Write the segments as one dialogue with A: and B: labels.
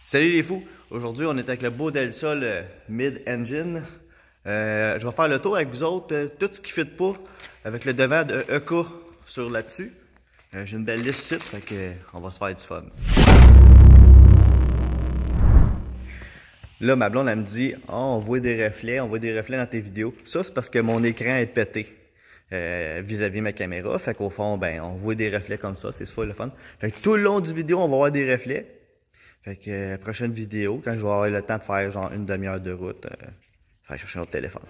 A: Salut les fous! Aujourd'hui, on est avec le beau Del Sol Mid-Engine. Je vais faire le tour avec vous autres, tout ce qui ne fit pas avec le devant de EK sur là-dessus. J'ai une belle liste ici, fait que on va se faire du fun. Là, ma blonde, elle me dit « Ah, on voit des reflets dans tes vidéos. » Ça, c'est parce que mon écran est pété vis-à-vis ma caméra. Fait qu'au fond, ben, on voit des reflets comme ça, c'est super le fun. Fait que tout le long du vidéo, on va voir des reflets. Fait que prochaine vidéo, quand je vais avoir le temps de faire genre une demi-heure de route, je vais chercher notre téléphone.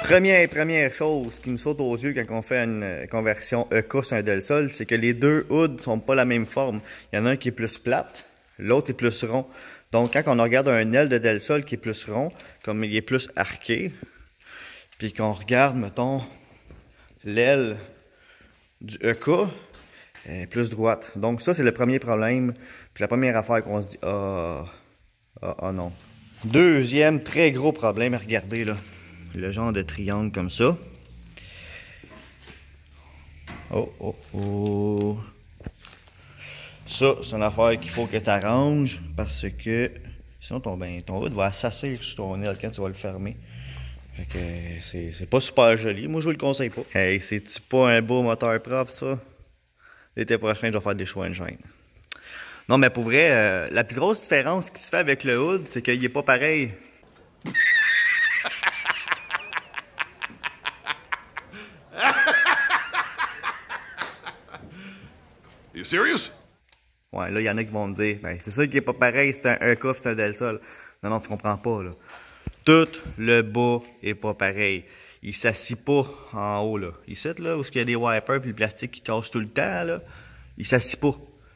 A: Première chose qui me saute aux yeux quand on fait une conversion EK sur un Del Sol, c'est que les deux hoods sont pas la même forme. Il y en a un qui est plus plate, l'autre est plus rond. Donc quand on regarde un aile de Del Sol qui est plus rond, comme il est plus arqué, puis qu'on regarde, mettons, l'aile du EK est plus droite. Donc ça, c'est le premier problème. Puis la première affaire qu'on se dit, non. Deuxième très gros problème, regardez là. Le genre de triangle comme ça. Ça, c'est une affaire qu'il faut que tu arranges parce que sinon ton hood va s'asseoir sur ton aile quand tu vas le fermer. Fait que c'est pas super joli. Moi, je vous le conseille pas. Hey, c'est-tu pas un beau moteur propre, ça? L'été prochain, je vais faire des choix engine. Non, mais pour vrai, la plus grosse différence qui se fait avec le hood, c'est qu'il est pas pareil.
B: You serious?
A: Ouais, là, il y en a qui vont me dire, ben, c'est ça qui est pas pareil, c'est un EK c'est un Del Sol. Non, tu comprends pas, là. Tout le bas est pas pareil. Il s'assit pas en haut, là. Ici, là, où il y a des wipers puis le plastique qui casse tout le temps, là, il s'assit pas.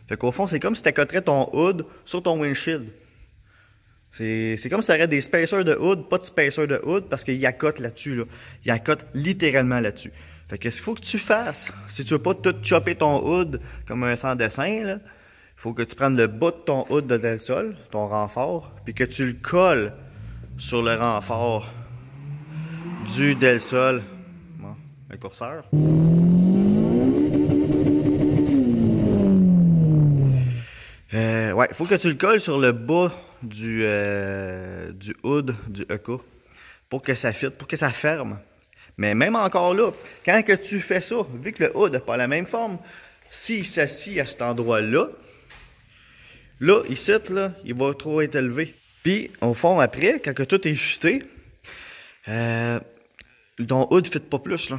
A: Fait qu'au fond, c'est comme si tu accoterais ton hood sur ton windshield. C'est comme si tu aurais des spacers de hood, pas de spacers de hood, parce qu'il accote là-dessus, là. Il accote littéralement là-dessus. Fait que ce qu'il faut que tu fasses, si tu veux pas tout chopper ton hood comme un sans dessin, là, il faut que tu prennes le bas de ton hood de Del Sol, ton renfort, puis que tu le colles sur le renfort du Del Sol. Bon, le curseur. Ouais, il faut que tu le colles sur le bas du hood du EK pour que ça fitte, pour que ça ferme. Mais même encore là, quand que tu fais ça, vu que le hood n'a pas la même forme, s'il s'assit à cet endroit-là, là, ici, là, il va trop être élevé. Puis, au fond, après, quand que tout est fité, ton hood ne fit pas plus, là.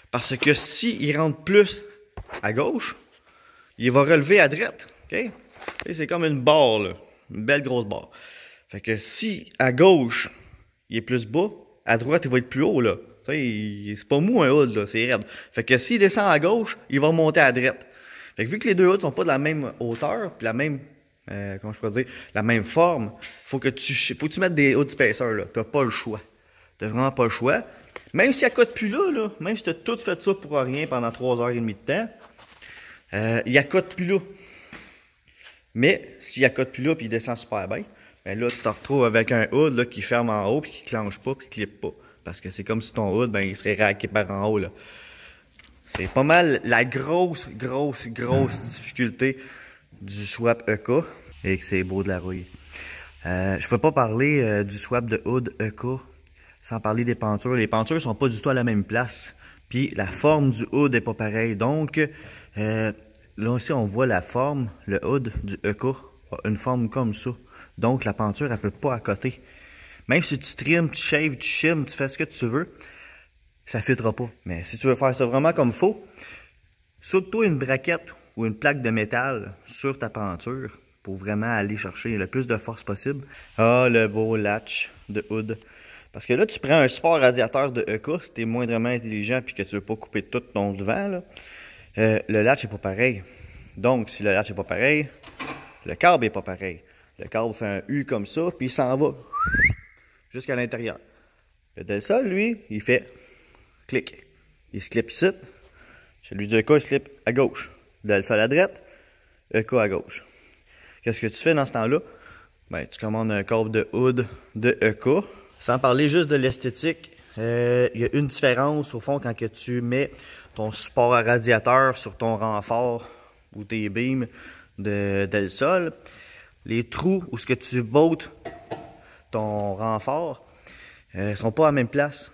A: Parce que s'il rentre plus à gauche, il va relever à droite. OK? C'est comme une barre, là. Une belle grosse barre. Fait que si à gauche, il est plus bas, à droite, il va être plus haut, là. C'est pas mou un hood, là. C'est raide. Fait que s'il descend à gauche, il va monter à droite. Fait que vu que les deux hoods sont pas de la même hauteur, puis la même, comment je peux dire, la même forme, faut que tu mettes des hood spacers, là. T'as pas le choix. T'as vraiment pas le choix. Même s'il accote plus là, même si t'as tout fait ça pour rien pendant 3h30 de temps, il accote plus là. Mais s'il accote plus là puis il descend super bien, ben là, tu te retrouves avec un hood là, qui ferme en haut puis qui clenche pas puis qui clip pas. Parce que c'est comme si ton hood, ben, il serait raqué par en haut, là. C'est pas mal la grosse difficulté du swap EK et que c'est beau de la rouille. Je peux pas parler du swap de hood EK sans parler des pentures. Les pentures sont pas du tout à la même place. Puis la forme du hood est pas pareille. Donc, là aussi, on voit la forme, le hood du EK a une forme comme ça. Donc, la penture, elle peut pas accoter. Même si tu trimes, tu shaves, tu shims, tu fais ce que tu veux, ça ne fitera pas. Mais si tu veux faire ça vraiment comme il faut, saute-toi une braquette ou une plaque de métal sur ta penture pour vraiment aller chercher le plus de force possible. Ah, le beau latch de hood. Parce que là, tu prends un support radiateur de EK, si tu es moindrement intelligent et que tu ne veux pas couper tout ton devant, là, le latch n'est pas pareil. Donc, si le latch n'est pas pareil, le câble n'est pas pareil. Le câble fait un U comme ça, puis il s'en va jusqu'à l'intérieur. Le Del Sol, lui, il fait clic. Il slip ici. Celui du EK, il slip à gauche. Le Del Sol à droite, EK à gauche. Qu'est-ce que tu fais dans ce temps-là? Ben, tu commandes un câble de hood de EK. Sans parler juste de l'esthétique, il y a une différence au fond quand que tu mets ton support à radiateur sur ton renfort ou tes beams de sol. Les trous où ce que tu bottes ton renfort sont pas à la même place.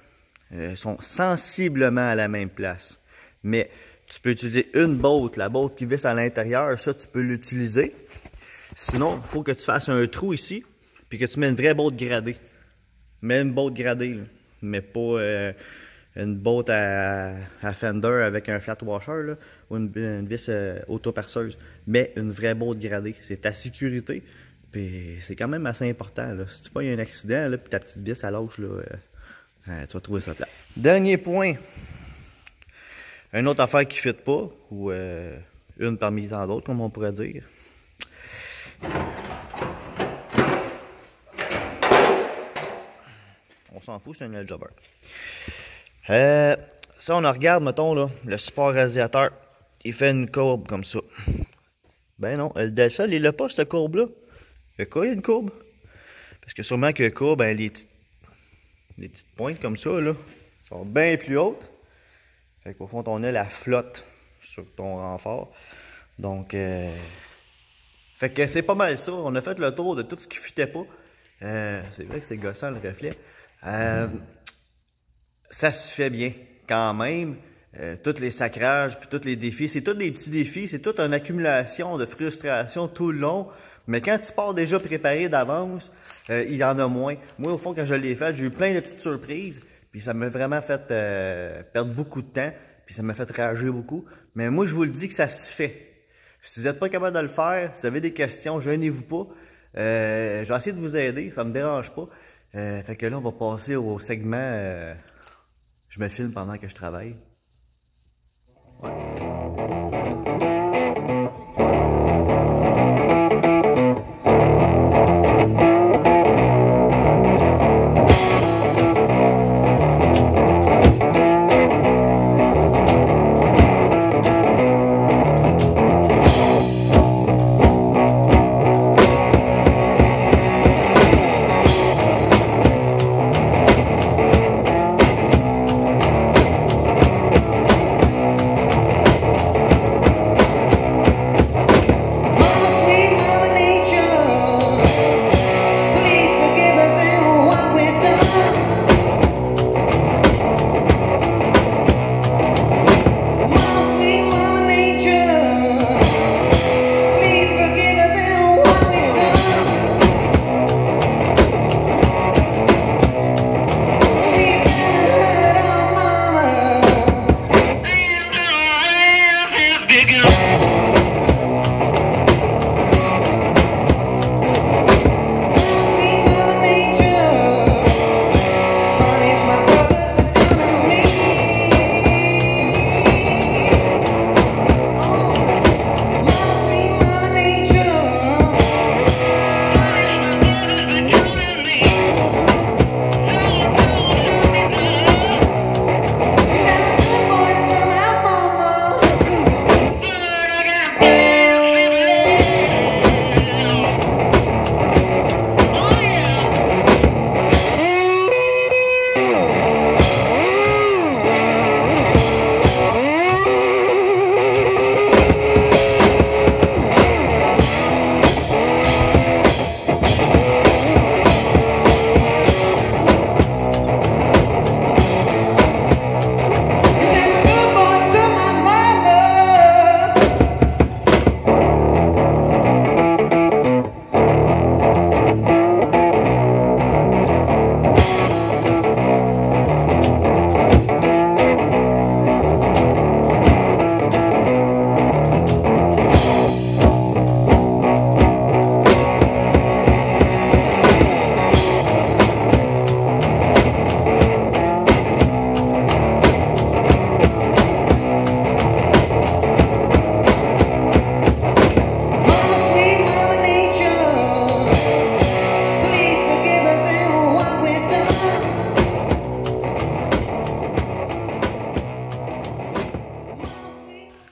A: Sont sensiblement à la même place. Mais tu peux utiliser une botte, la botte qui visse à l'intérieur, ça tu peux l'utiliser. Sinon, il faut que tu fasses un trou ici, puis que tu mets une vraie botte gradée. Mets une botte gradée, là. Mais pas une botte à fender avec un flat washer, là, ou une vis auto-perceuse. Mais une vraie botte gradée. C'est ta sécurité, puis c'est quand même assez important, là. Si tu pas, il y a un accident, là, puis ta petite vis à lâche, là, tu vas trouver ça plat. Dernier point. Une autre affaire qui ne fit pas, ou une parmi tant d'autres, comme on pourrait dire. On s'en fout, c'est un nail jobber. Ça, on regarde, mettons, là, le support radiateur. Il fait une courbe comme ça. Ben non, le Delsa, il n'a pas, cette courbe-là. Il y a quoi, il y a une courbe? Parce que sûrement que courbe, ben, les petites pointes comme ça, là, sont bien plus hautes. Fait qu'au fond, ton aile, elle flotte sur ton renfort. Donc, fait que c'est pas mal ça. On a fait le tour de tout ce qui fitait pas. C'est vrai que c'est gossant le reflet. Ça se fait bien quand même. Tous les sacrages, puis tous les défis. C'est tous des petits défis. C'est toute une accumulation de frustration tout le long. Mais quand tu pars déjà préparé d'avance, il y en a moins. Moi, au fond, quand je l'ai fait, j'ai eu plein de petites surprises. Puis ça m'a vraiment fait perdre beaucoup de temps. Puis ça m'a fait réagir beaucoup. Mais moi, je vous le dis que ça se fait. Si vous n'êtes pas capable de le faire, si vous avez des questions, gênez-vous pas. Je vais essayer de vous aider, ça me dérange pas. Fait que là, on va passer au segment je me filme pendant que je travaille. Ouais.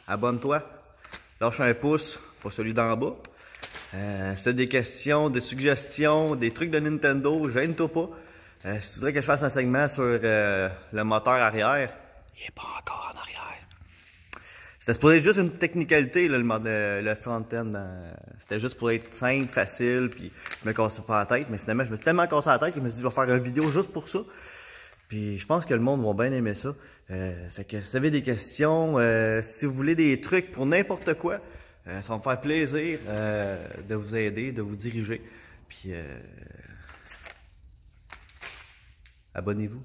A: Abonne-toi, lâche un pouce, pas celui d'en bas. Si tu as des questions, des suggestions, des trucs de Nintendo, gêne-toi pas. Si tu voudrais que je fasse un segment sur le moteur arrière, il n'est pas encore en arrière. C'était supposé être juste une technicalité, là, le front-end. C'était juste pour être simple, facile, puis je me cassais pas la tête. Mais finalement, je me suis tellement cassé la tête que je me suis dit, je vais faire une vidéo juste pour ça. Puis je pense que le monde va bien aimer ça. Fait que si vous avez des questions, si vous voulez des trucs pour n'importe quoi, ça va me faire plaisir de vous aider, de vous diriger. Puis abonnez-vous.